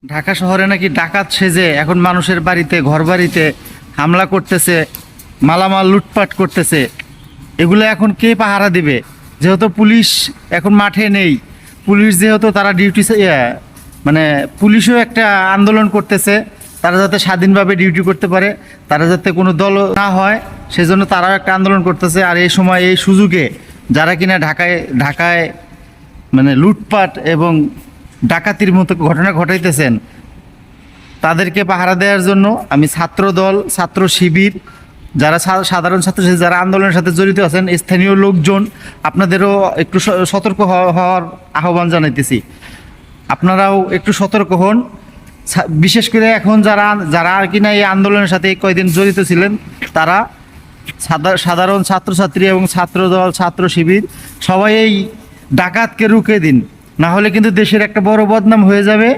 ঢাকা শহরে নাকি ডাকাত সেজে এখন মানুষের বাড়িতে ঘর বাড়িতে হামলা করতেছে, মালামাল লুটপাট করতেছে। এগুলো এখন কে পাহারা দিবে? যেহেতু পুলিশ এখন মাঠে নেই, পুলিশ যেহেতু তারা ডিউটি মানে পুলিশও একটা আন্দোলন করতেছে, তারা যাতে স্বাধীনভাবে ডিউটি করতে পারে, তারা যাতে কোনো দল না হয়, সেজন্য তারাও একটা আন্দোলন করতেছে। আর এই সময় এই সুযোগে যারা কিনা ঢাকায় মানে লুটপাট এবং ডাকাতির মতো ঘটনা ঘটাইতেছেন, তাদেরকে পাহারা দেওয়ার জন্য আমি ছাত্র দল, ছাত্র শিবির, যারা সাধারণ ছাত্র যারা আন্দোলনের সাথে জড়িত আছেন, স্থানীয় লোকজন, আপনাদেরও একটু সতর্ক হওয়ার আহ্বান জানাইতেছি। আপনারাও একটু সতর্ক হন। বিশেষ করে এখন যারা আর কিনা এই আন্দোলনের সাথে কয়েকদিন জড়িত ছিলেন, তারা সাধারণ ছাত্রছাত্রী এবং ছাত্রদল, ছাত্র শিবির সবাই এই ডাকাতকে রুখে দিন, না হলে কিন্তু দেশের একটা বড় বদনাম হয়ে যাবে।